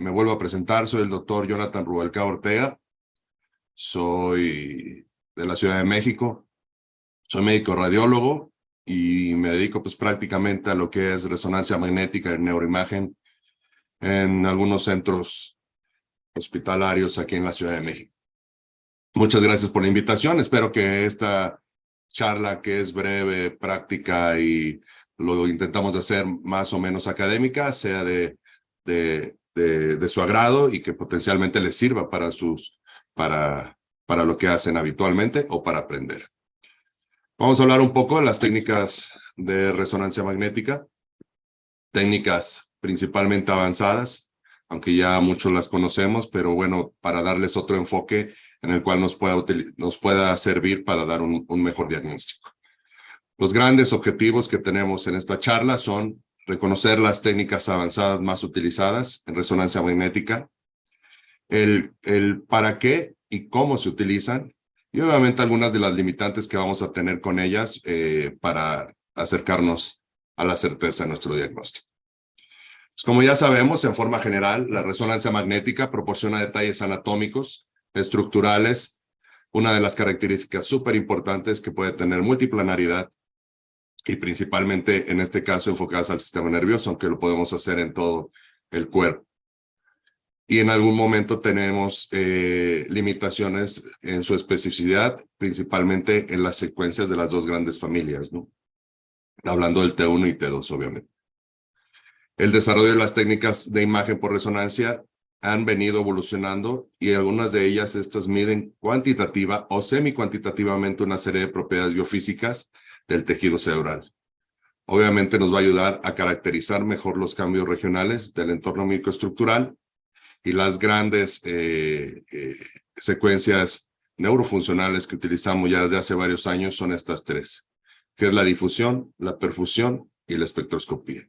me vuelvo a presentar, soy el doctor Jonathan Rubalcaba Ortega, soy de la Ciudad de México, soy médico radiólogo y me dedico pues prácticamente a lo que es resonancia magnética y neuroimagen en algunos centros hospitalarios aquí en la Ciudad de México. Muchas gracias por la invitación, espero que esta charla, que es breve, práctica y lo intentamos hacer más o menos académica, sea de su agrado y que potencialmente les sirva para lo que hacen habitualmente o para aprender. Vamos a hablar un poco de las técnicas de resonancia magnética, técnicas principalmente avanzadas, aunque ya muchos las conocemos, pero bueno, para darles otro enfoque en el cual nos pueda servir para dar un mejor diagnóstico. Los grandes objetivos que tenemos en esta charla son reconocer las técnicas avanzadas más utilizadas en resonancia magnética, el para qué y cómo se utilizan, y obviamente algunas de las limitantes que vamos a tener con ellas para acercarnos a la certeza de nuestro diagnóstico. Pues como ya sabemos, en forma general, la resonancia magnética proporciona detalles anatómicos, estructurales, una de las características súper importantes que puede tener multiplanaridad y principalmente en este caso enfocadas al sistema nervioso, aunque lo podemos hacer en todo el cuerpo. Y en algún momento tenemos limitaciones en su especificidad, principalmente en las secuencias de las dos grandes familias, ¿no? Hablando del T1 y T2, obviamente. El desarrollo de las técnicas de imagen por resonancia han venido evolucionando y algunas de ellas estas miden cuantitativa o semi-cuantitativamente una serie de propiedades biofísicas del tejido cerebral. Obviamente nos va a ayudar a caracterizar mejor los cambios regionales del entorno microestructural y las grandes secuencias neurofuncionales que utilizamos ya desde hace varios años son estas tres, que es la difusión, la perfusión y la espectroscopía.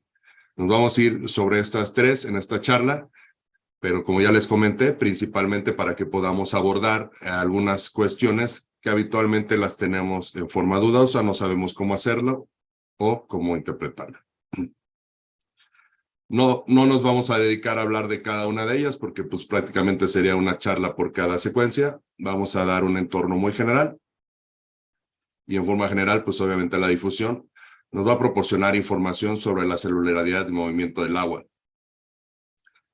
Nos vamos a ir sobre estas tres en esta charla, pero como ya les comenté, principalmente para que podamos abordar algunas cuestiones que habitualmente las tenemos en forma dudosa, no sabemos cómo hacerlo o cómo interpretarlo. No nos vamos a dedicar a hablar de cada una de ellas porque pues prácticamente sería una charla por cada secuencia. Vamos a dar un entorno muy general y en forma general pues obviamente la difusión nos va a proporcionar información sobre la celularidad y movimiento del agua.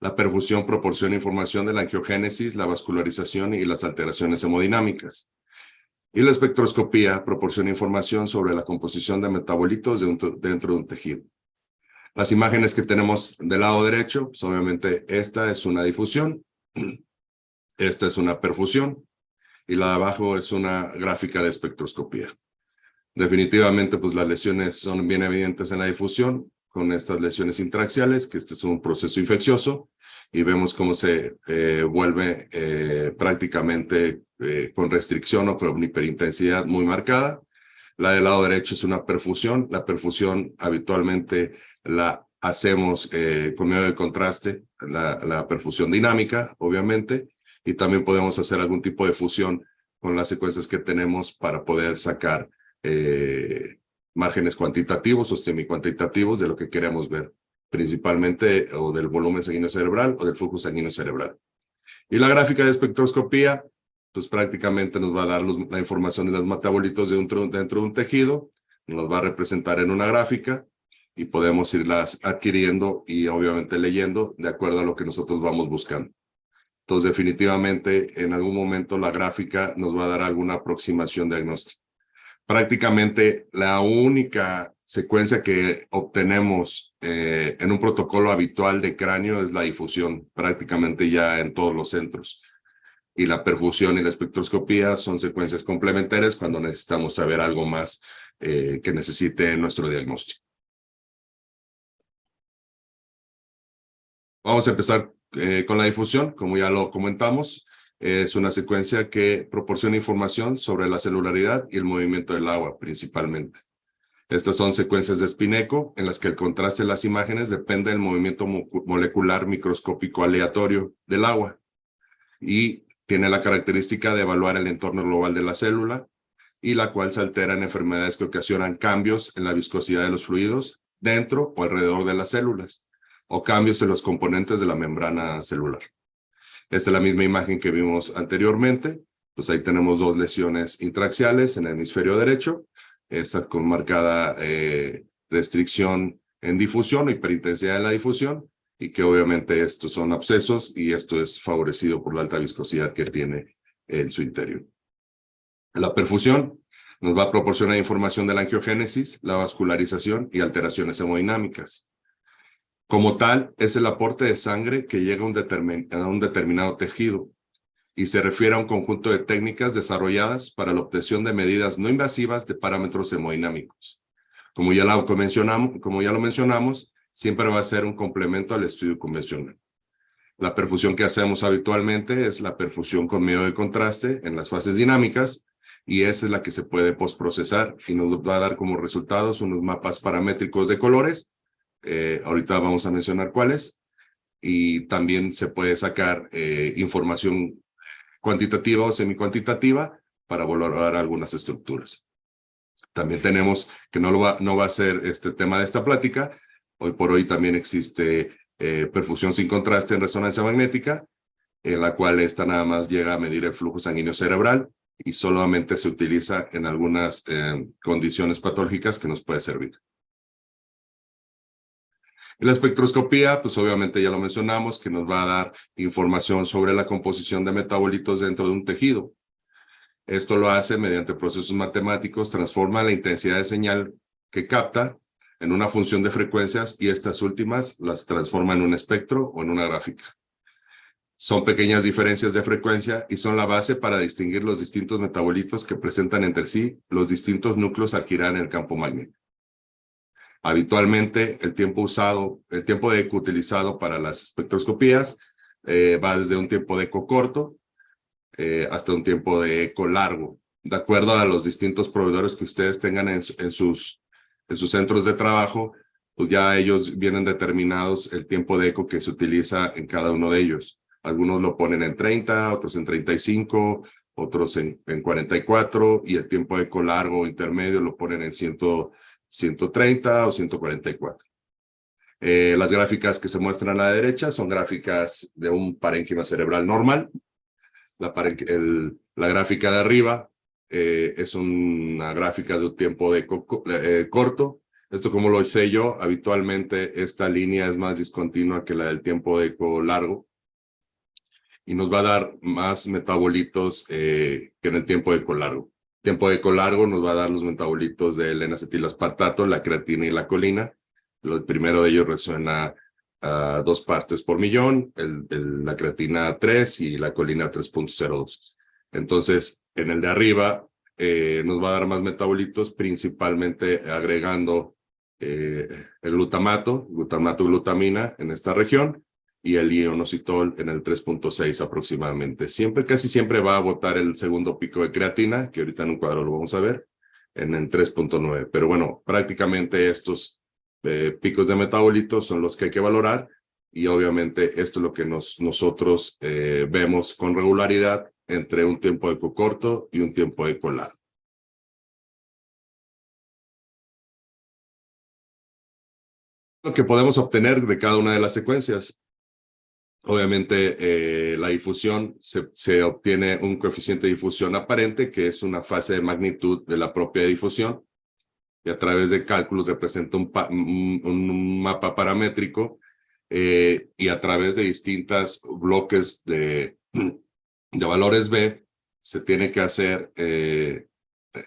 La perfusión proporciona información de la angiogénesis, la vascularización y las alteraciones hemodinámicas. Y la espectroscopía proporciona información sobre la composición de metabolitos dentro de un tejido. Las imágenes que tenemos del lado derecho, pues obviamente esta es una difusión, esta es una perfusión y la de abajo es una gráfica de espectroscopía. Definitivamente, pues las lesiones son bien evidentes en la difusión, con estas lesiones intraaxiales, que este es un proceso infeccioso, y vemos cómo se vuelve prácticamente con restricción o con hiperintensidad muy marcada. La del lado derecho es una perfusión. La perfusión habitualmente la hacemos con medio de contraste, la perfusión dinámica, obviamente, y también podemos hacer algún tipo de fusión con las secuencias que tenemos para poder sacar márgenes cuantitativos o semicuantitativos de lo que queremos ver, principalmente o del volumen sanguíneo cerebral o del flujo sanguíneo cerebral. Y la gráfica de espectroscopía, pues prácticamente nos va a dar la información de los metabolitos dentro de un tejido, nos va a representar en una gráfica y podemos irlas adquiriendo y obviamente leyendo de acuerdo a lo que nosotros vamos buscando. Entonces, definitivamente, en algún momento la gráfica nos va a dar alguna aproximación diagnóstica. Prácticamente la única secuencia que obtenemos en un protocolo habitual de cráneo es la difusión, prácticamente ya en todos los centros. Y la perfusión y la espectroscopía son secuencias complementarias cuando necesitamos saber algo más que necesite nuestro diagnóstico. Vamos a empezar con la difusión, como ya lo comentamos. Es una secuencia que proporciona información sobre la celularidad y el movimiento del agua, principalmente. Estas son secuencias de Spineco, en las que el contraste de las imágenes depende del movimiento molecular microscópico aleatorio del agua y tiene la característica de evaluar el entorno global de la célula y la cual se altera en enfermedades que ocasionan cambios en la viscosidad de los fluidos dentro o alrededor de las células. o cambios en los componentes de la membrana celular. Esta es la misma imagen que vimos anteriormente. Pues ahí tenemos dos lesiones intraaxiales en el hemisferio derecho, esta con marcada restricción en difusión o hiperintensidad en la difusión, y que obviamente estos son abscesos y esto es favorecido por la alta viscosidad que tiene en su interior. La perfusión nos va a proporcionar información de la angiogénesis, la vascularización y alteraciones hemodinámicas. Como tal, es el aporte de sangre que llega a un determinado tejido y se refiere a un conjunto de técnicas desarrolladas para la obtención de medidas no invasivas de parámetros hemodinámicos. Como ya lo mencionamos, siempre va a ser un complemento al estudio convencional. La perfusión que hacemos habitualmente es la perfusión con medio de contraste en las fases dinámicas, y esa es la que se puede postprocesar y nos va a dar como resultados unos mapas paramétricos de colores. Ahorita vamos a mencionar cuáles, y también se puede sacar información cuantitativa o semicuantitativa para valorar algunas estructuras. También tenemos, que no va a ser este tema de esta plática, hoy por hoy también existe perfusión sin contraste en resonancia magnética, en la cual esta nada más llega a medir el flujo sanguíneo cerebral y solamente se utiliza en algunas condiciones patológicas que nos puede servir. La espectroscopía, pues obviamente ya lo mencionamos, que nos va a dar información sobre la composición de metabolitos dentro de un tejido. Esto lo hace mediante procesos matemáticos, transforma la intensidad de señal que capta en una función de frecuencias y estas últimas las transforma en un espectro o en una gráfica. Son pequeñas diferencias de frecuencia y son la base para distinguir los distintos metabolitos que presentan entre sí los distintos núcleos al girar en el campo magnético. Habitualmente, el tiempo de eco utilizado para las espectroscopías va desde un tiempo de eco corto hasta un tiempo de eco largo, de acuerdo a los distintos proveedores que ustedes tengan en sus centros de trabajo, pues ya ellos vienen determinados el tiempo de eco que se utiliza en cada uno de ellos. Algunos lo ponen en 30, otros en 35, otros en 44, y el tiempo de eco largo o intermedio lo ponen en 130 o 144. Las gráficas que se muestran a la derecha son gráficas de un parénquima cerebral normal. La gráfica de arriba es una gráfica de un tiempo de eco corto. Esto, como lo sé yo, habitualmente esta línea es más discontinua que la del tiempo de eco largo y nos va a dar más metabolitos que en el tiempo de eco largo. Tiempo de eco largo nos va a dar los metabolitos del N-acetilaspartato, la creatina y la colina. El primero de ellos resuena a 2 partes por millón, la creatina 3 y la colina 3.02. Entonces, en el de arriba nos va a dar más metabolitos, principalmente agregando el glutamato-glutamina en esta región, y el ionositol en el 3.6 aproximadamente. Casi siempre va a botar el segundo pico de creatina, que ahorita en un cuadro lo vamos a ver, en el 3.9. Pero bueno, prácticamente estos picos de metabolitos son los que hay que valorar, y obviamente esto es lo que nosotros vemos con regularidad entre un tiempo de eco corto y un tiempo de eco largo. Lo que podemos obtener de cada una de las secuencias. Obviamente, la difusión se obtiene un coeficiente de difusión aparente, que es una fase de magnitud de la propia difusión, y a través de cálculos representa un mapa paramétrico, y a través de distintos bloques de valores B, se tiene que hacer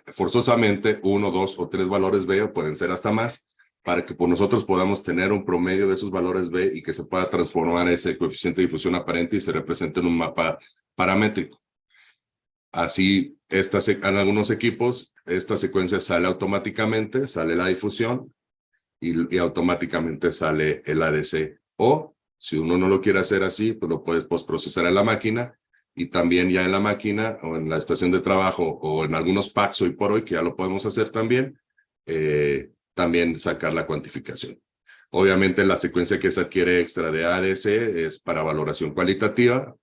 forzosamente 1, 2 o 3 valores B, o pueden ser hasta más, para que nosotros podamos tener un promedio de esos valores B y que se pueda transformar ese coeficiente de difusión aparente y se represente en un mapa paramétrico. Así, en algunos equipos, esta secuencia sale automáticamente, sale la difusión y automáticamente sale el ADC. O, si uno no lo quiere hacer así, pues lo puedes postprocesar en la máquina, y también ya en la máquina o en la estación de trabajo o en algunos packs hoy por hoy, que ya lo podemos hacer también, también sacar la cuantificación. Obviamente la secuencia que se adquiere extra de ADC es para valoración cualitativa,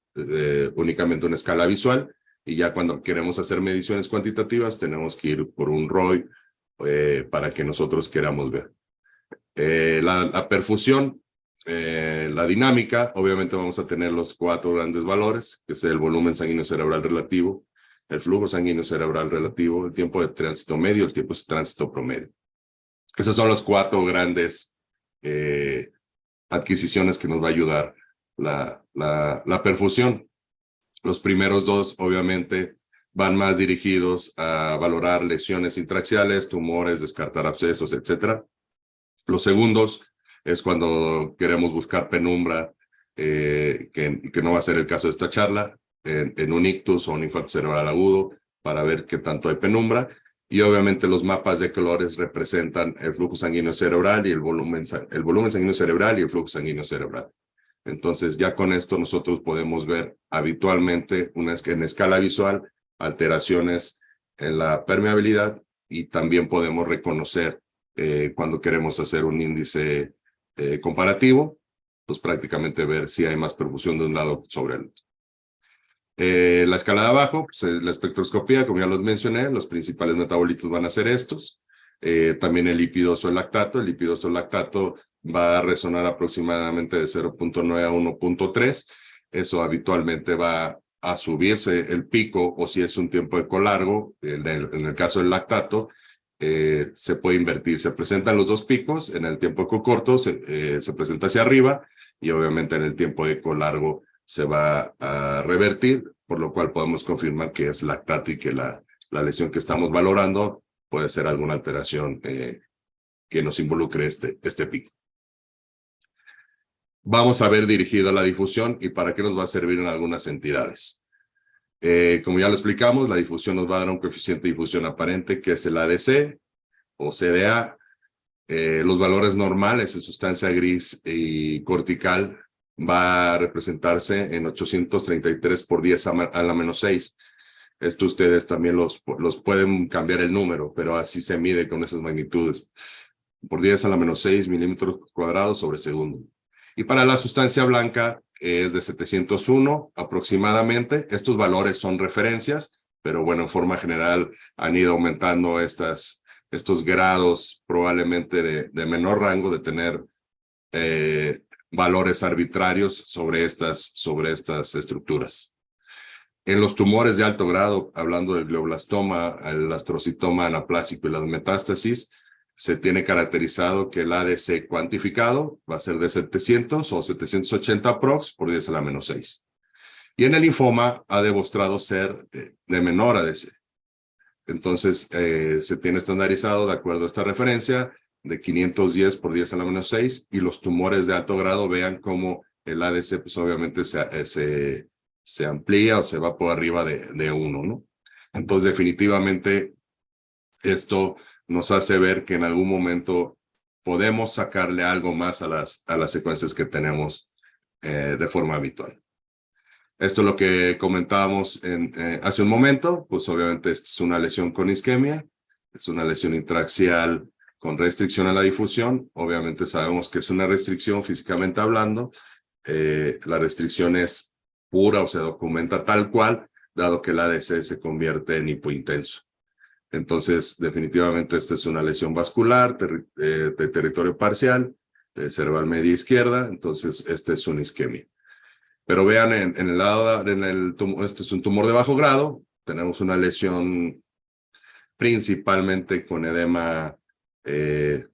únicamente una escala visual, y ya cuando queremos hacer mediciones cuantitativas tenemos que ir por un ROI para que nosotros queramos ver. La perfusión la dinámica, obviamente vamos a tener los 4 grandes valores, que es el volumen sanguíneo cerebral relativo, el flujo sanguíneo cerebral relativo, el tiempo de tránsito medio, el tiempo de tránsito promedio. Esas son las 4 grandes adquisiciones que nos va a ayudar la perfusión. Los primeros 2, obviamente, van más dirigidos a valorar lesiones intraxiales, tumores, descartar abscesos, etc. Los segundos es cuando queremos buscar penumbra, que no va a ser el caso de esta charla, en un ictus o un infarto cerebral agudo, para ver qué tanto hay penumbra. Y obviamente los mapas de colores representan el flujo sanguíneo cerebral y el volumen sanguíneo cerebral y el flujo sanguíneo cerebral. Entonces, ya con esto nosotros podemos ver habitualmente en escala visual alteraciones en la permeabilidad, y también podemos reconocer cuando queremos hacer un índice comparativo, pues prácticamente ver si hay más perfusión de un lado sobre el otro. La escala de abajo, pues, la espectroscopía, como ya los mencioné, los principales metabolitos van a ser estos. También el lipidoso lactato. El lipidoso lactato va a resonar aproximadamente de 0.9 a 1.3. Eso habitualmente va a subirse el pico, o si es un tiempo eco largo, en el caso del lactato, se puede invertir. Se presentan los 2 picos. En el tiempo eco corto se presenta hacia arriba, y obviamente en el tiempo eco largo se va a revertir, por lo cual podemos confirmar que es lactato y que la lesión que estamos valorando puede ser alguna alteración que nos involucre este pico. Vamos a ver dirigido a la difusión y para qué nos va a servir en algunas entidades. Como ya lo explicamos, la difusión nos va a dar un coeficiente de difusión aparente, que es el ADC o CDA. Los valores normales en sustancia gris y cortical va a representarse en 833 por 10 a la menos 6. Esto ustedes también los pueden cambiar el número, pero así se mide con esas magnitudes. Por 10 a la menos 6 milímetros cuadrados sobre segundo. Y para la sustancia blanca es de 701 aproximadamente. Estos valores son referencias, pero bueno, en forma general han ido aumentando estos grados, probablemente de menor rango, de tener valores arbitrarios sobre estas estructuras. En los tumores de alto grado, hablando del glioblastoma, el astrocitoma anaplásico y las metástasis, se tiene caracterizado que el ADC cuantificado va a ser de 700 o 780 prox por 10 a la menos 6. Y en el linfoma ha demostrado ser de menor ADC. Entonces, se tiene estandarizado de acuerdo a esta referencia de 510 por 10 a la menos 6, y los tumores de alto grado, vean cómo el ADC pues obviamente se amplía o se va por arriba de 1, ¿no? Entonces, definitivamente, esto nos hace ver que en algún momento podemos sacarle algo más a las secuencias que tenemos de forma habitual. Esto es lo que comentábamos hace un momento. Pues obviamente esta es una lesión con isquemia, es una lesión intraxial con restricción a la difusión. Obviamente sabemos que es una restricción físicamente hablando. La restricción es pura o se documenta tal cual, dado que el ADC se convierte en hipointenso. Entonces, definitivamente esta es una lesión vascular de territorio parcial, cerebral media izquierda. Entonces, esta es una isquemia. Pero vean, en el lado, este es un tumor de bajo grado. Tenemos una lesión principalmente con edema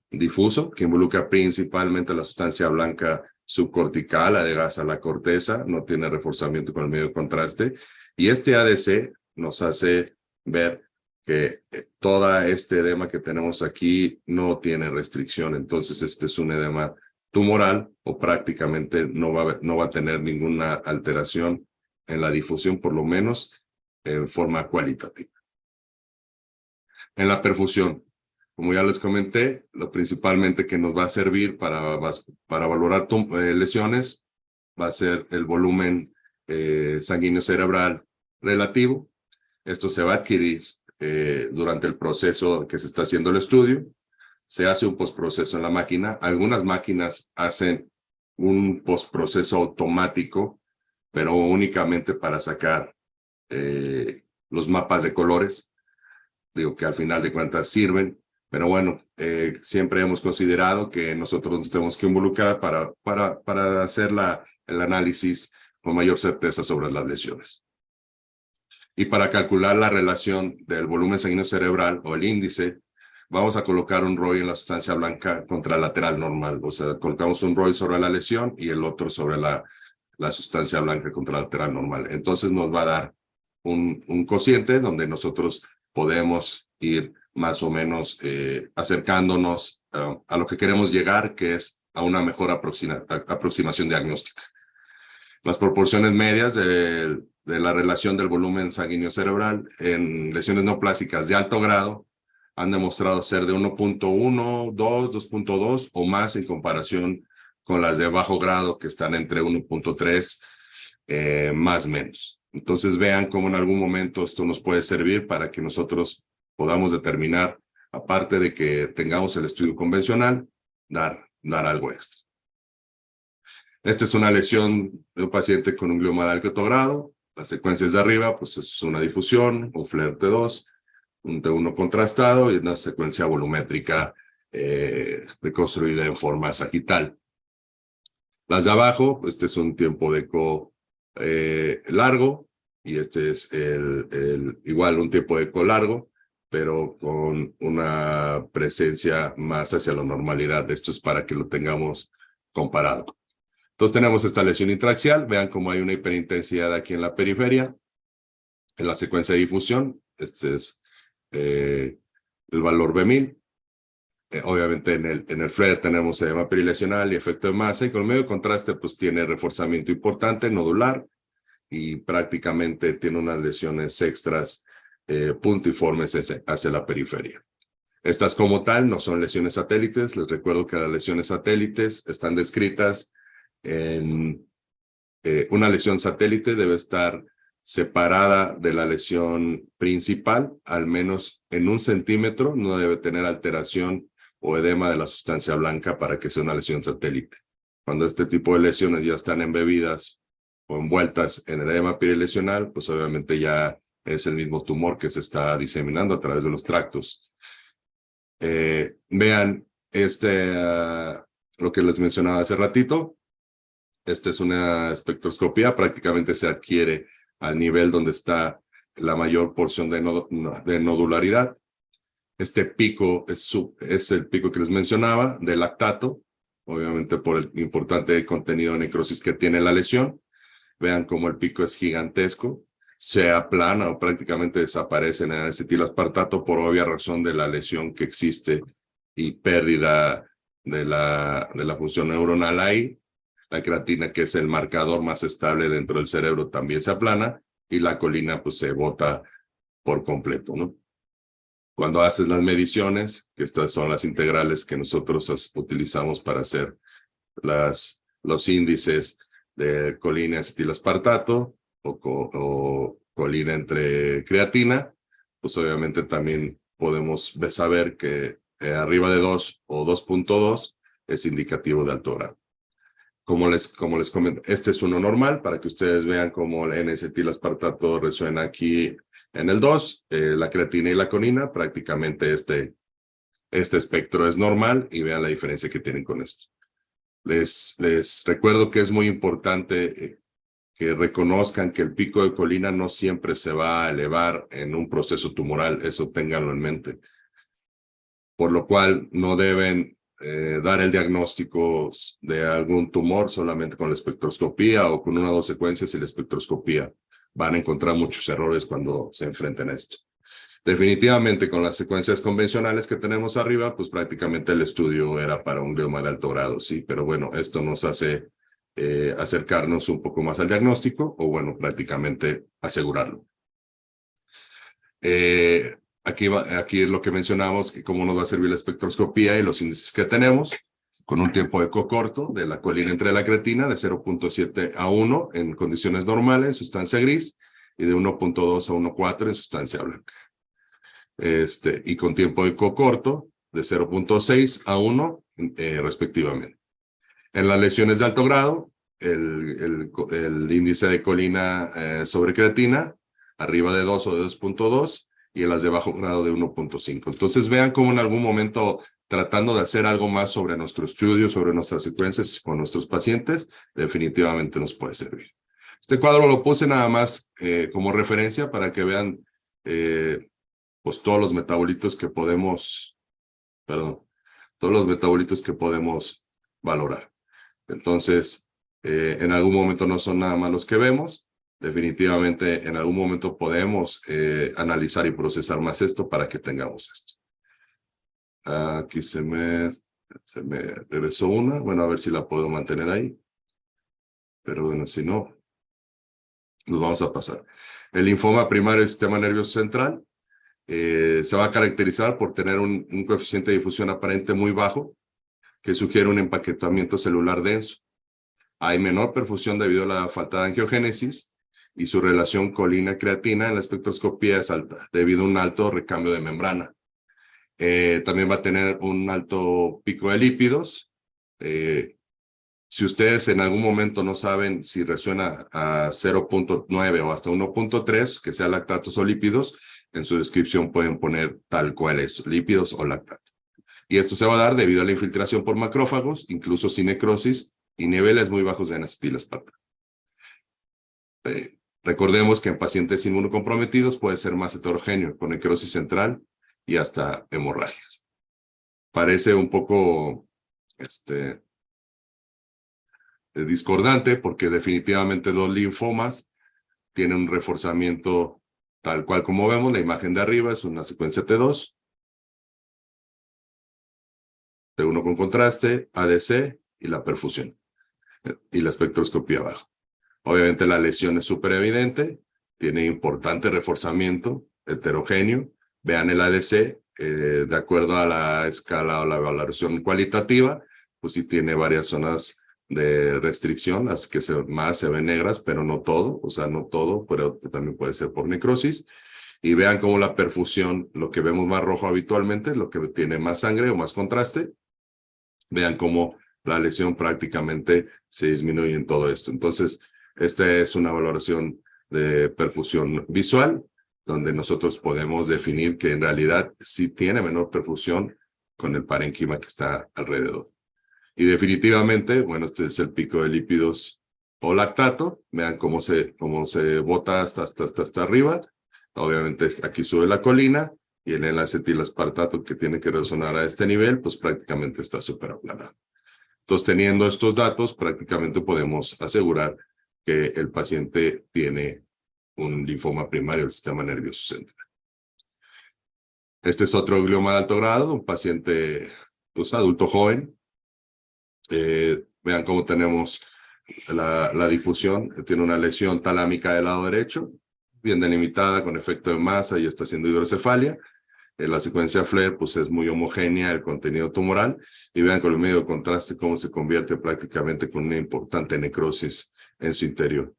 difuso, que involucra principalmente la sustancia blanca subcortical, adegasa la corteza, no tiene reforzamiento con el medio de contraste. Y este ADC nos hace ver que toda este edema que tenemos aquí no tiene restricción. Entonces, este es un edema tumoral, o prácticamente no va a tener ninguna alteración en la difusión, por lo menos en forma cualitativa. En la perfusión, como ya les comenté, lo principalmente que nos va a servir para valorar lesiones va a ser el volumen sanguíneo cerebral relativo. Esto se va a adquirir durante el proceso que se está haciendo el estudio. Se hace un postproceso en la máquina. Algunas máquinas hacen un postproceso automático, pero únicamente para sacar los mapas de colores. Digo que al final de cuentas sirven, Pero bueno, siempre hemos considerado que nosotros nos tenemos que involucrar para hacer el análisis con mayor certeza sobre las lesiones. Y para calcular la relación del volumen sanguíneo cerebral o el índice, vamos a colocar un ROI en la sustancia blanca contralateral normal. O sea, colocamos un ROI sobre la lesión y el otro sobre la sustancia blanca contralateral normal. Entonces nos va a dar un cociente donde nosotros podemos ir más o menos acercándonos a lo que queremos llegar, que es a una mejor aproximación diagnóstica. Las proporciones medias de la relación del volumen sanguíneo cerebral en lesiones neoplásicas de alto grado han demostrado ser de 1.1, 2, 2.2 o más en comparación con las de bajo grado, que están entre 1.3 más menos. Entonces vean cómo en algún momento esto nos puede servir para que nosotros podamos determinar, aparte de que tengamos el estudio convencional, dar algo extra. Esta es una lesión de un paciente con un glioma de alto grado. Las secuencias de arriba, pues es una difusión, un FLAIR T2, un T1 contrastado y una secuencia volumétrica reconstruida en forma sagital. Las de abajo, este es un tiempo de eco largo y este es igual un tiempo de eco largo, pero con una presencia más hacia la normalidad. Esto es para que lo tengamos comparado. Entonces tenemos esta lesión intraxial. Vean cómo hay una hiperintensidad aquí en la periferia. En la secuencia de difusión, este es el valor B1000. Obviamente en el FLAIR tenemos edema perilesional y efecto de masa, y con el medio de contraste pues tiene reforzamiento importante, nodular, y prácticamente tiene unas lesiones extras puntiformes hacia la periferia. Estas como tal no son lesiones satélites. Les recuerdo que las lesiones satélites están descritas en una lesión satélite debe estar separada de la lesión principal, al menos en 1 centímetro, no debe tener alteración o edema de la sustancia blanca para que sea una lesión satélite. Cuando este tipo de lesiones ya están embebidas o envueltas en el edema perilesional, pues obviamente ya es el mismo tumor que se está diseminando a través de los tractos. Vean lo que les mencionaba hace ratito. Esta es una espectroscopía, prácticamente se adquiere al nivel donde está la mayor porción de nodularidad. Este pico es el pico que les mencionaba de lactato, obviamente por el importante contenido de necrosis que tiene la lesión. Vean cómo el pico es gigantesco, se aplana o prácticamente desaparece en el acetilaspartato por obvia razón de la lesión que existe y pérdida de la función neuronal ahí. La creatina, que es el marcador más estable dentro del cerebro, también se aplana, y la colina pues se bota por completo, ¿no? Cuando haces las mediciones, que estas son las integrales que nosotros utilizamos para hacer los índices de colina acetilaspartato o colina entre creatina, pues obviamente también podemos saber que arriba de 2 o 2.2 es indicativo de alto grado. Como les comento, este es uno normal para que ustedes vean cómo el N-acetilaspartato resuena aquí en el 2, la creatina y la colina, prácticamente este espectro es normal, y vean la diferencia que tienen con esto. Les recuerdo que es muy importante que reconozcan que el pico de colina no siempre se va a elevar en un proceso tumoral, eso ténganlo en mente. Por lo cual no deben dar el diagnóstico de algún tumor solamente con la espectroscopía o con 1 o 2 secuencias y la espectroscopía. Van a encontrar muchos errores cuando se enfrenten a esto. Definitivamente con las secuencias convencionales que tenemos arriba, pues prácticamente el estudio era para un glioma de alto grado, sí, pero bueno, esto nos hace acercarnos un poco más al diagnóstico, o bueno, prácticamente asegurarlo. Aquí es lo que mencionamos, que cómo nos va a servir la espectroscopía y los índices que tenemos, con un tiempo de eco corto de la colina entre la creatina de 0.7 a 1 en condiciones normales, en sustancia gris, y de 1.2 a 1.4 en sustancia blanca. Y con tiempo de eco corto de 0.6 a 1 respectivamente. En las lesiones de alto grado, el índice de colina sobre creatina, arriba de 2 o de 2.2, y en las de bajo grado de 1.5. Entonces vean cómo en algún momento, tratando de hacer algo más sobre nuestro estudio, sobre nuestras secuencias con nuestros pacientes, definitivamente nos puede servir. Este cuadro lo puse nada más como referencia para que vean pues todos los metabolitos que podemos, todos los metabolitos que podemos valorar. Entonces, en algún momento no son nada más los que vemos. Definitivamente, en algún momento podemos analizar y procesar más esto para que tengamos esto. Aquí se me regresó una. Bueno, a ver si la puedo mantener ahí. Pero bueno, si no, nos vamos a pasar. El linfoma primario del sistema nervioso central se va a caracterizar por tener un coeficiente de difusión aparente muy bajo, que sugiere un empaquetamiento celular denso. Hay menor perfusión debido a la falta de angiogénesis y su relación colina-creatina en la espectroscopía es alta, debido a un alto recambio de membrana. También va a tener un alto pico de lípidos. Si ustedes en algún momento no saben si resuena a 0.9 o hasta 1.3, que sea lactatos o lípidos, en su descripción pueden poner tal cual es, lípidos o lactato. Y esto se va a dar debido a la infiltración por macrófagos, incluso sin necrosis, y niveles muy bajos de N-acetilespartato. Recordemos que en pacientes inmunocomprometidos puede ser más heterogéneo, con necrosis central y hasta hemorragias. Parece un poco discordante porque definitivamente los linfomas tienen un reforzamiento tal cual como vemos. La imagen de arriba es una secuencia T2, T1 con contraste, ADC y la perfusión y la espectroscopía abajo. Obviamente la lesión es súper evidente, tiene importante reforzamiento heterogéneo. Vean el ADC, de acuerdo a la escala o la valoración cualitativa, pues sí tiene varias zonas de restricción, las que más se ven negras, pero no todo, o sea, no todo, pero también puede ser por necrosis. Y vean cómo la perfusión, lo que vemos más rojo habitualmente, lo que tiene más sangre o más contraste, vean cómo la lesión prácticamente se disminuye en todo esto. Entonces, esta es una valoración de perfusión visual, donde nosotros podemos definir que en realidad sí tiene menor perfusión con el parénquima que está alrededor. Y definitivamente, bueno, este es el pico de lípidos o lactato. Vean cómo se bota hasta arriba. Obviamente aquí sube la colina y en el acetilespartato que tiene que resonar a este nivel, pues prácticamente está súper aplanado. Entonces, teniendo estos datos, prácticamente podemos asegurar que el paciente tiene un linfoma primario del sistema nervioso central. Este es otro glioma de alto grado, un paciente pues, adulto joven. Vean cómo tenemos la difusión. Tiene una lesión talámica del lado derecho, bien delimitada con efecto de masa y está haciendo hidrocefalia. La secuencia FLAIR pues, es muy homogénea el contenido tumoral y vean con el medio de contraste cómo se convierte prácticamente con una importante necrosis en su interior.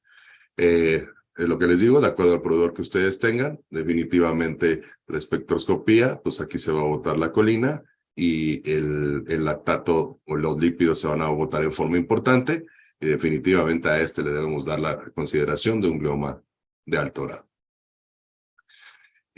Es lo que les digo, de acuerdo al proveedor que ustedes tengan, definitivamente la espectroscopía, pues aquí se va a botar la colina y el lactato o los lípidos se van a botar en forma importante y definitivamente a este le debemos dar la consideración de un glioma de alto grado.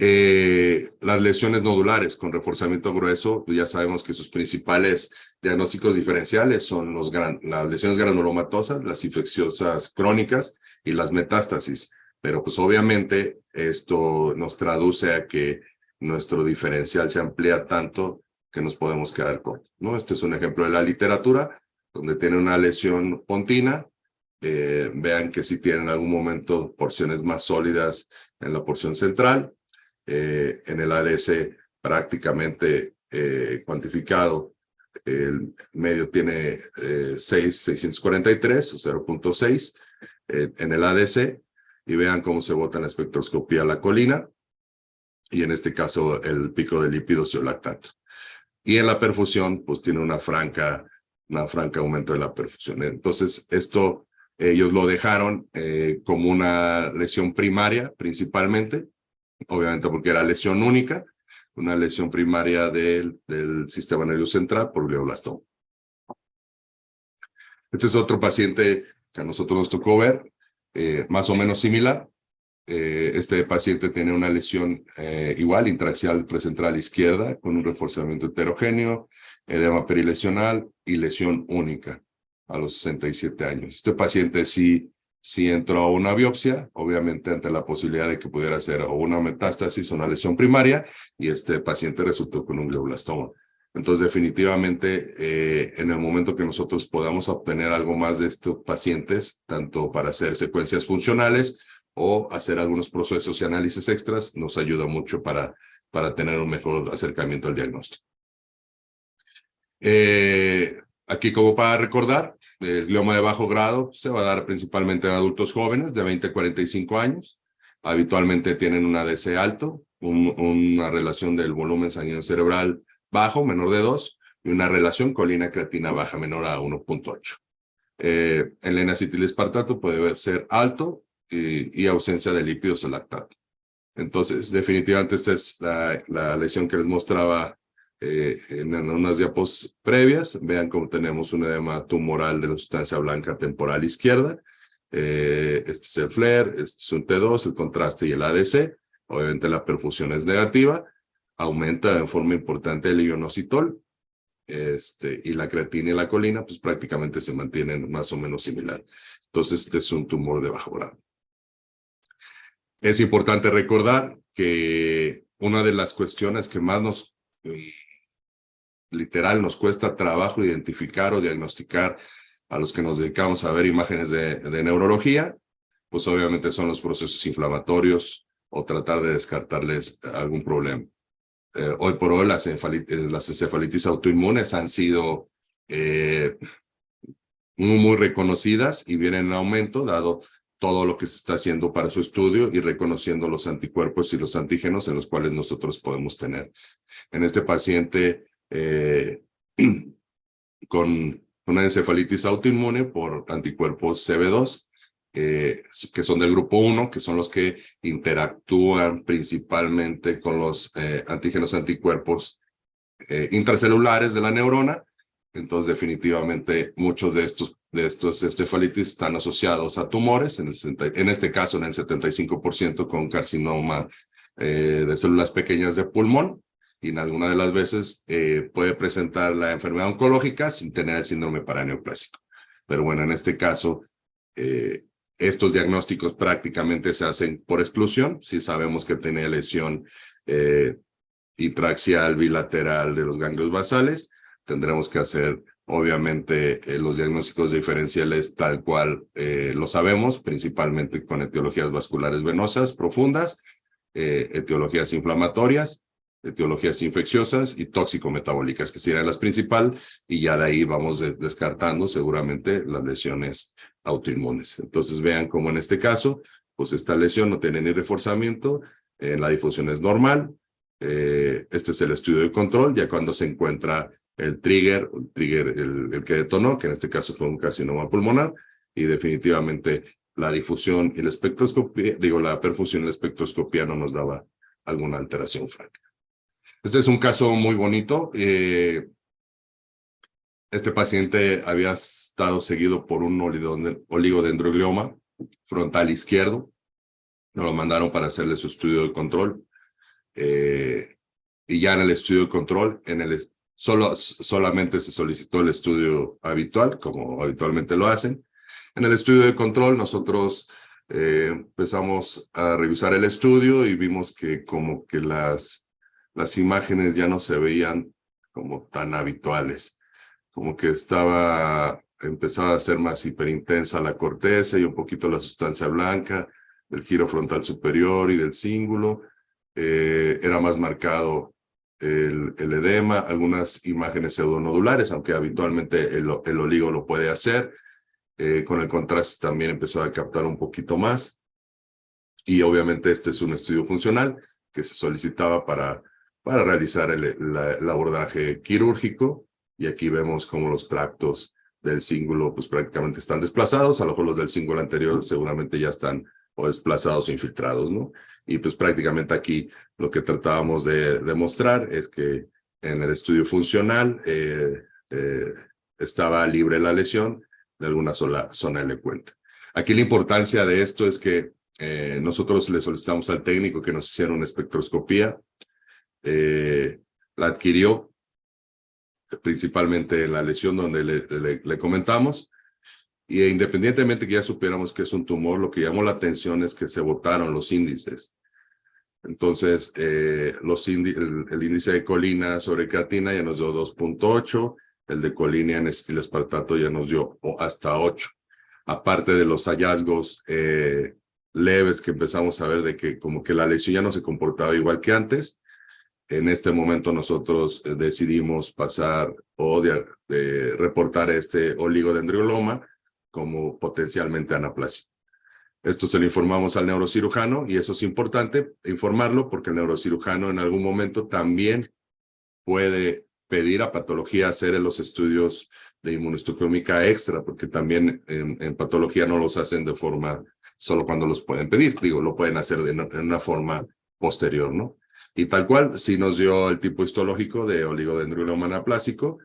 Las lesiones nodulares con reforzamiento grueso, ya sabemos que sus principales diagnósticos diferenciales son las lesiones granulomatosas, las infecciosas crónicas y las metástasis. Pero pues obviamente esto nos traduce a que nuestro diferencial se amplía tanto que nos podemos quedar cortos, ¿no? Este es un ejemplo de la literatura donde tiene una lesión pontina. Vean que sí tiene en algún momento porciones más sólidas en la porción central. En el ADC prácticamente cuantificado, el medio tiene 643 o 0.6 en el ADC y vean cómo se bota en la espectroscopía la colina y en este caso el pico de lípidos y lactato. Y en la perfusión pues tiene una franca aumento de la perfusión. Entonces esto ellos lo dejaron como una lesión primaria principalmente, obviamente porque era lesión única, una lesión primaria del sistema nervioso central por glioblastoma. Este es otro paciente que a nosotros nos tocó ver, más o menos similar. Este paciente tiene una lesión igual, intraxial presentral izquierda, con un reforzamiento heterogéneo, edema perilesional y lesión única a los 67 años. Este paciente sí entró a una biopsia, obviamente ante la posibilidad de que pudiera ser o una metástasis o una lesión primaria, y este paciente resultó con un glioblastoma. Entonces, definitivamente, en el momento que nosotros podamos obtener algo más de estos pacientes, tanto para hacer secuencias funcionales o hacer algunos procesos y análisis extras, nos ayuda mucho para tener un mejor acercamiento al diagnóstico. Aquí, como para recordar, el glioma de bajo grado se va a dar principalmente en adultos jóvenes de 20 a 45 años. Habitualmente tienen un ADC alto, una relación del volumen sanguíneo cerebral bajo, menor de 2, y una relación colina-creatina baja, menor a 1.8. El N-acetilespartato puede ser alto y ausencia de lípidos o lactato. Entonces, definitivamente esta es la lesión que les mostraba en unas diapos previas. Vean cómo tenemos un edema tumoral de la sustancia blanca temporal izquierda. Este es el FLAIR, este es un T2, el contraste y el ADC. Obviamente la perfusión es negativa. Aumenta en forma importante el ionositol. Y la creatina y la colina, pues prácticamente se mantienen más o menos similar. Entonces, este es un tumor de bajo grado. Es importante recordar que una de las cuestiones que más literal nos cuesta trabajo identificar o diagnosticar a los que nos dedicamos a ver imágenes de neurología, pues obviamente son los procesos inflamatorios o tratar de descartarles algún problema. Hoy por hoy las encefalitis autoinmunes han sido muy reconocidas y vienen en aumento, dado todo lo que se está haciendo para su estudio y reconociendo los anticuerpos y los antígenos en los cuales nosotros podemos tener. En este paciente con una encefalitis autoinmune por anticuerpos CB2, que son del grupo 1, que son los que interactúan principalmente con los antígenos anticuerpos intracelulares de la neurona. Entonces, definitivamente, muchos de estos encefalitis están asociados a tumores, en este caso en el 75% con carcinoma de células pequeñas de pulmón, y en alguna de las veces puede presentar la enfermedad oncológica sin tener el síndrome paraneoplásico. Pero bueno, en este caso, estos diagnósticos prácticamente se hacen por exclusión. Si sabemos que tiene lesión intraxial bilateral de los ganglios basales, tendremos que hacer, obviamente, los diagnósticos diferenciales tal cual lo sabemos, principalmente con etiologías vasculares venosas profundas, etiologías inflamatorias, etiologías infecciosas y tóxico-metabólicas, que serían las principales, y ya de ahí vamos descartando seguramente las lesiones autoinmunes. Entonces vean cómo en este caso, pues esta lesión no tiene ni reforzamiento, la difusión es normal. Este es el estudio de control, ya cuando se encuentra el trigger, el que detonó, que en este caso fue un carcinoma pulmonar, y definitivamente la difusión y la espectroscopía, la perfusión y la espectroscopía no nos daba alguna alteración franca. Este es un caso muy bonito. Este paciente había estado seguido por un oligodendroglioma frontal izquierdo. Nos lo mandaron para hacerle su estudio de control. Y ya en el estudio de control, solamente se solicitó el estudio habitual, como habitualmente lo hacen. En el estudio de control, nosotros empezamos a revisar el estudio y vimos que como que las imágenes ya no se veían como tan habituales, como que empezaba a ser más hiperintensa la corteza y un poquito la sustancia blanca del giro frontal superior y del cíngulo. Era más marcado el edema, algunas imágenes pseudonodulares, aunque habitualmente el oligo lo puede hacer. Con el contraste también empezaba a captar un poquito más. Y obviamente este es un estudio funcional que se solicitaba para realizar el abordaje quirúrgico. Y aquí vemos cómo los tractos del cíngulo pues prácticamente están desplazados. A lo mejor los del cíngulo anterior seguramente ya están o desplazados o infiltrados, ¿no? Y pues prácticamente aquí lo que tratábamos de demostrar es que en el estudio funcional estaba libre la lesión de alguna sola zona elocuente. Aquí la importancia de esto es que nosotros le solicitamos al técnico que nos hiciera una espectroscopía. La adquirió principalmente en la lesión donde le comentamos. Y independientemente que ya supiéramos que es un tumor, lo que llamó la atención es que se botaron los índices. Entonces, el índice de colina sobre creatina ya nos dio 2.8, el de colina en acetilespartato ya nos dio hasta 8. Aparte de los hallazgos leves que empezamos a ver de que como que la lesión ya no se comportaba igual que antes, en este momento nosotros decidimos pasar o de reportar este oligodendrioloma como potencialmente anaplasia. Esto se lo informamos al neurocirujano y eso es importante informarlo porque el neurocirujano en algún momento también puede pedir a patología hacer los estudios de inmunohistoquímica extra, porque también en patología no los hacen de forma solo cuando los pueden pedir, digo, lo pueden hacer en una forma posterior, ¿no? Y tal cual, sí nos dio el tipo histológico de oligodendrioloma anaplásico,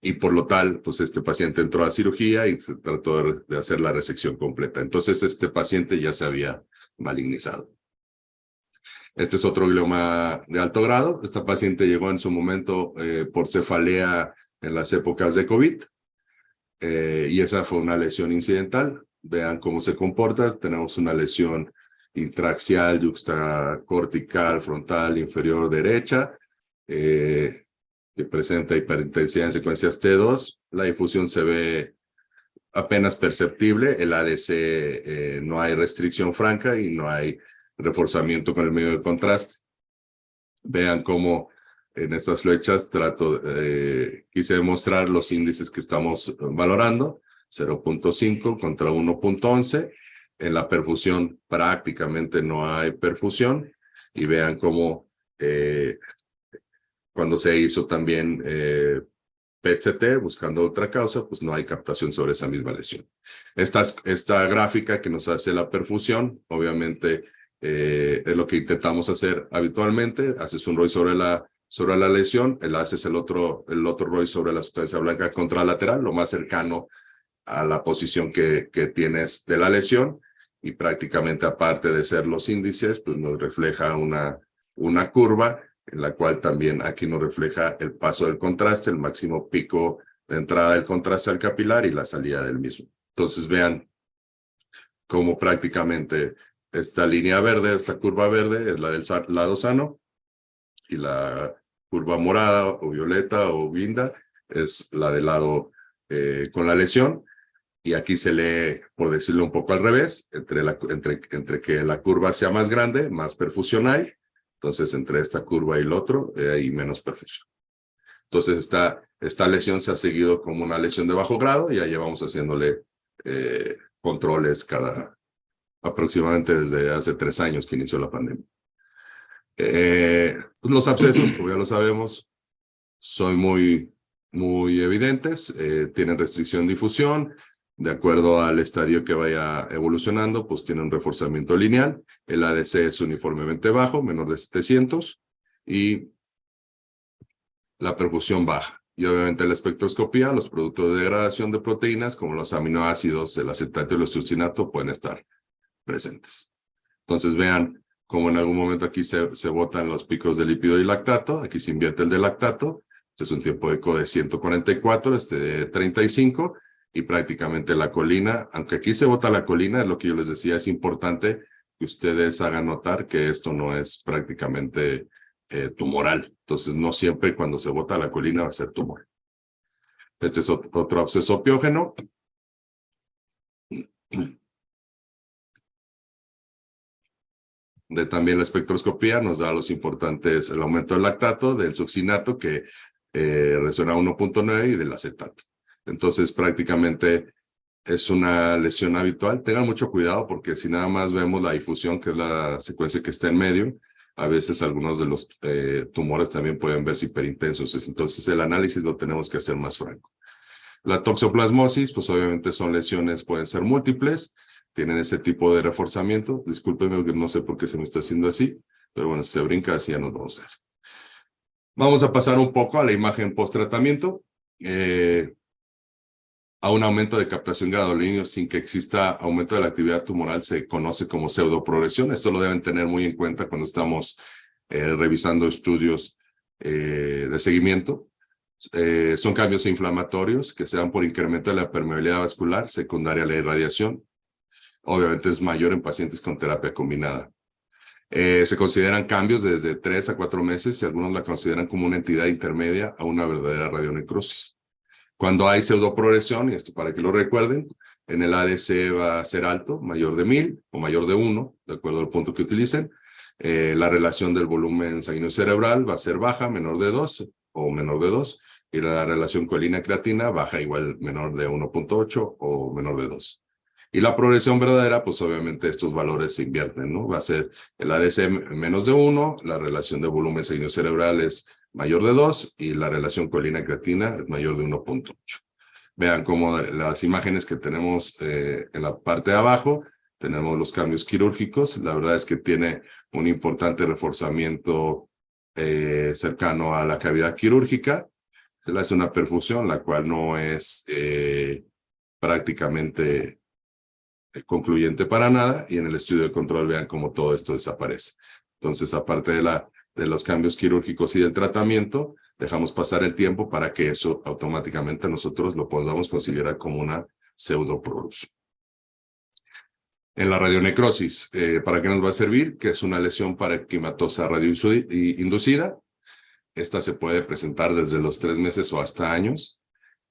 y por lo tal, pues este paciente entró a cirugía y se trató de hacer la resección completa. Entonces, este paciente ya se había malignizado. Este es otro glioma de alto grado. Esta paciente llegó en su momento por cefalea en las épocas de COVID, y esa fue una lesión incidental. Vean cómo se comporta. Tenemos una lesión intraaxial, yuxtacortical, frontal, inferior derecha, que presenta hiperintensidad en secuencias T2. La difusión se ve apenas perceptible. El ADC no hay restricción franca y no hay reforzamiento con el medio de contraste. Vean cómo en estas flechas quise demostrar los índices que estamos valorando, 0.5 contra 1.11. En la perfusión prácticamente no hay perfusión y vean cómo cuando se hizo también PET-CT buscando otra causa, pues no hay captación sobre esa misma lesión. Esta gráfica que nos hace la perfusión, obviamente es lo que intentamos hacer habitualmente. Haces un ROI sobre la lesión, haces el otro ROI sobre la sustancia blanca contralateral, lo más cercano a la posición que tienes de la lesión, y prácticamente aparte de ser los índices, pues nos refleja una curva en la cual también aquí nos refleja el paso del contraste, el máximo pico de entrada del contraste al capilar y la salida del mismo. Entonces vean cómo prácticamente esta línea verde, esta curva verde es la del lado sano y la curva morada o violeta o guinda es la del lado con la lesión. Y aquí se lee, por decirlo un poco al revés, entre que la curva sea más grande, más perfusión hay. Entonces, entre esta curva y el otro, hay menos perfusión. Entonces, esta lesión se ha seguido como una lesión de bajo grado y ya llevamos haciéndole controles aproximadamente desde hace 3 años que inició la pandemia. Los abscesos, como ya lo sabemos, son muy evidentes, tienen restricción de difusión. De acuerdo al estadio que vaya evolucionando, pues tiene un reforzamiento lineal. El ADC es uniformemente bajo, menor de 700, y la perfusión baja. Y obviamente la espectroscopía, los productos de degradación de proteínas, como los aminoácidos, el acetato y el succinato, pueden estar presentes. Entonces vean cómo en algún momento aquí se botan los picos de lípido y lactato, aquí se invierte el de lactato. Este es un tiempo de eco de 144, este de 35, y prácticamente la colina, aunque aquí se bota la colina, es lo que yo les decía, es importante que ustedes hagan notar que esto no es prácticamente tumoral. Entonces, no siempre cuando se bota la colina va a ser tumor. Este es otro absceso piógeno. También la espectroscopía nos da los importantes, el aumento del lactato, del succinato, que resuena a 1.9, y del acetato. Entonces, prácticamente es una lesión habitual. Tengan mucho cuidado porque si nada más vemos la difusión, que es la secuencia que está en medio, a veces algunos de los tumores también pueden verse hiperintensos. Entonces, el análisis lo tenemos que hacer más franco. La toxoplasmosis, pues obviamente son lesiones, pueden ser múltiples, tienen ese tipo de reforzamiento. Discúlpenme porque no sé por qué se me está haciendo así, pero bueno, si se brinca así ya nos vamos a ver. Vamos a pasar un poco a la imagen post-tratamiento. a un aumento de captación de gadolinio sin que exista aumento de la actividad tumoral se conoce como pseudoprogresión. Esto lo deben tener muy en cuenta cuando estamos revisando estudios de seguimiento. Son cambios inflamatorios que se dan por incremento de la permeabilidad vascular secundaria a la irradiación. Obviamente es mayor en pacientes con terapia combinada. Se consideran cambios desde 3 a 4 meses y algunos la consideran como una entidad intermedia a una verdadera radionecrosis. Cuando hay pseudoprogresión, y esto para que lo recuerden, en el ADC va a ser alto, mayor de 1000 o mayor de 1, de acuerdo al punto que utilicen. La relación del volumen sanguíneo cerebral va a ser baja, menor de 2 o menor de 2, y la relación colina-creatina baja igual, menor de 1.8 o menor de 2. Y la progresión verdadera, pues obviamente estos valores se invierten, ¿no? Va a ser el ADC menos de 1, la relación de volumen sanguíneo cerebral es mayor de 2 y la relación colina-creatina es mayor de 1.8. Vean cómo las imágenes que tenemos en la parte de abajo, tenemos los cambios quirúrgicos. La verdad es que tiene un importante reforzamiento cercano a la cavidad quirúrgica. Se le hace una perfusión, la cual no es prácticamente concluyente para nada, y en el estudio de control vean cómo todo esto desaparece. Entonces, aparte de los cambios quirúrgicos y del tratamiento, dejamos pasar el tiempo para que eso automáticamente nosotros lo podamos considerar como una pseudoprogresión. En la radionecrosis, ¿para qué nos va a servir? Que es una lesión parenquimatosa radioinducida. Esta se puede presentar desde los 3 meses o hasta años.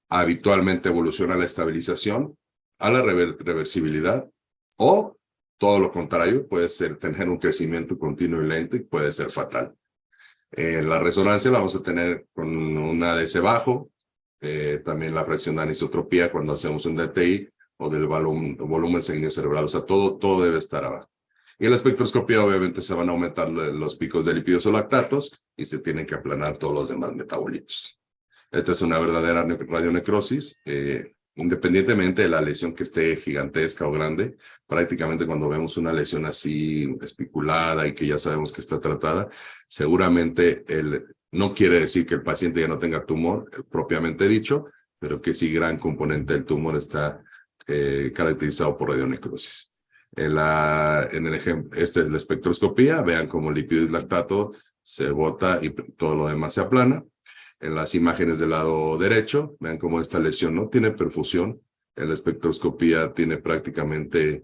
Habitualmente evoluciona a la estabilización, a la reversibilidad, o todo lo contrario, puede ser tener un crecimiento continuo y lento y puede ser fatal. La resonancia la vamos a tener con un ADC bajo, también la fracción de anisotropía cuando hacemos un DTI o del volumen sanguíneo cerebral, o sea, todo debe estar abajo. Y en la espectroscopía obviamente se van a aumentar los picos de lípidos o lactatos y se tienen que aplanar todos los demás metabolitos. Esta es una verdadera radionecrosis, independientemente de la lesión que esté gigantesca o grande. Prácticamente cuando vemos una lesión así especulada y que ya sabemos que está tratada, seguramente no quiere decir que el paciente ya no tenga tumor, propiamente dicho, pero que sí gran componente del tumor está caracterizado por radionecrosis. En el ejemplo, esta es la espectroscopía, vean cómo el lípido y lactato se bota y todo lo demás se aplana. En las imágenes del lado derecho, vean cómo esta lesión no tiene perfusión. En la espectroscopía tiene prácticamente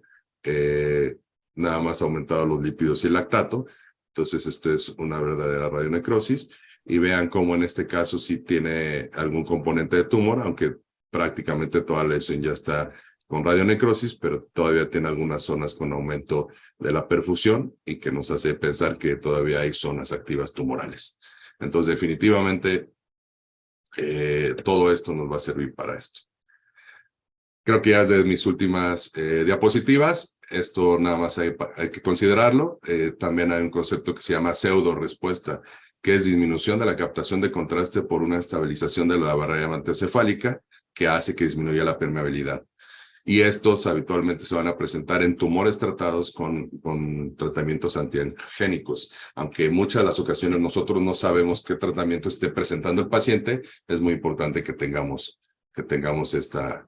nada más aumentado los lípidos y el lactato. Entonces, esto es una verdadera radionecrosis. Y vean cómo en este caso sí tiene algún componente de tumor, aunque prácticamente toda la lesión ya está con radionecrosis, pero todavía tiene algunas zonas con aumento de la perfusión y que nos hace pensar que todavía hay zonas activas tumorales. Entonces, definitivamente, todo esto nos va a servir para esto. Creo que ya es de mis últimas diapositivas. Esto nada más hay que considerarlo. También hay un concepto que se llama pseudo respuesta, que es disminución de la captación de contraste por una estabilización de la barrera hematocefálica que hace que disminuya la permeabilidad. Y estos habitualmente se van a presentar en tumores tratados con tratamientos antiangénicos. Aunque en muchas de las ocasiones nosotros no sabemos qué tratamiento esté presentando el paciente, es muy importante que tengamos esta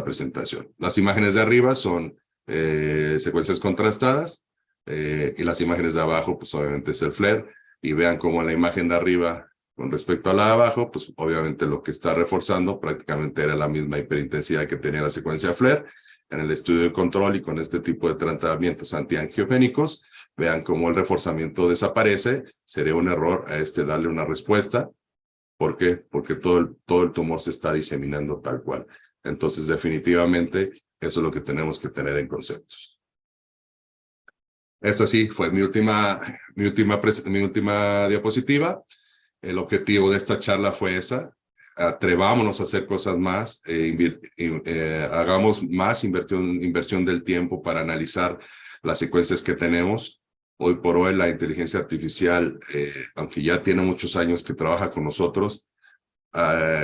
presentación. Las imágenes de arriba son secuencias contrastadas y las imágenes de abajo, pues obviamente es el FLAIR. Y vean cómo en la imagen de arriba, con respecto a la de abajo, pues obviamente lo que está reforzando prácticamente era la misma hiperintensidad que tenía la secuencia FLAIR. En el estudio de control y con este tipo de tratamientos antiangiogénicos, vean cómo el reforzamiento desaparece. Sería un error a darle una respuesta. ¿Por qué? Porque todo el tumor se está diseminando tal cual. Entonces, definitivamente, eso es lo que tenemos que tener en conceptos. Esta sí fue mi última diapositiva. El objetivo de esta charla fue esa. Atrevámonos a hacer cosas más, hagamos más inversión del tiempo para analizar las secuencias que tenemos. Hoy por hoy la inteligencia artificial, aunque ya tiene muchos años que trabaja con nosotros,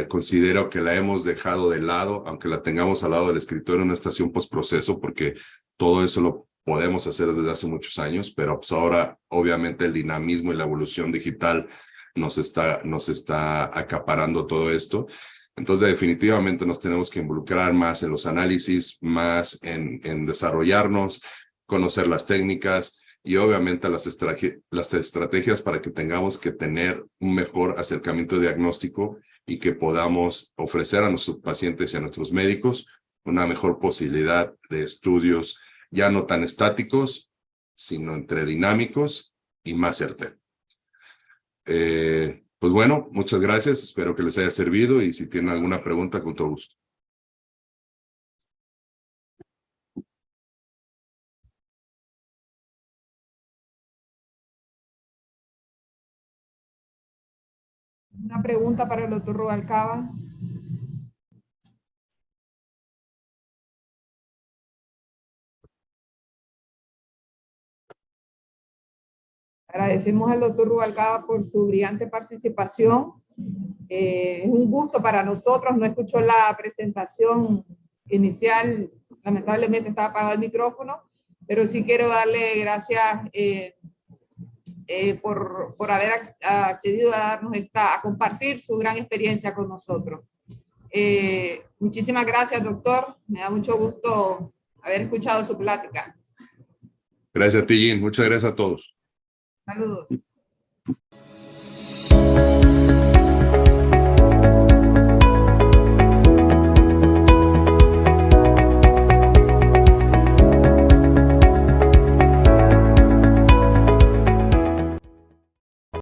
considero que la hemos dejado de lado, aunque la tengamos al lado del escritorio en una estación postproceso, porque todo eso lo podemos hacer desde hace muchos años, pero pues ahora obviamente el dinamismo y la evolución digital nos está acaparando todo esto. Entonces, definitivamente nos tenemos que involucrar más en los análisis, más en desarrollarnos, conocer las técnicas y obviamente las estrategias para que tengamos que tener un mejor acercamiento diagnóstico y que podamos ofrecer a nuestros pacientes y a nuestros médicos una mejor posibilidad de estudios ya no tan estáticos, sino entre dinámicos y más certeros. Pues bueno, muchas gracias. Espero que les haya servido y si tienen alguna pregunta, con todo gusto. Una pregunta para el doctor Rubalcaba. Agradecemos al doctor Rubalcaba por su brillante participación. Es un gusto para nosotros. No escuchó la presentación inicial. Lamentablemente estaba apagado el micrófono, pero sí quiero darle gracias por haber accedido a darnos a compartir su gran experiencia con nosotros. Muchísimas gracias, doctor. Me da mucho gusto haber escuchado su plática. Gracias a ti, Jean. Muchas gracias a todos. Saludos.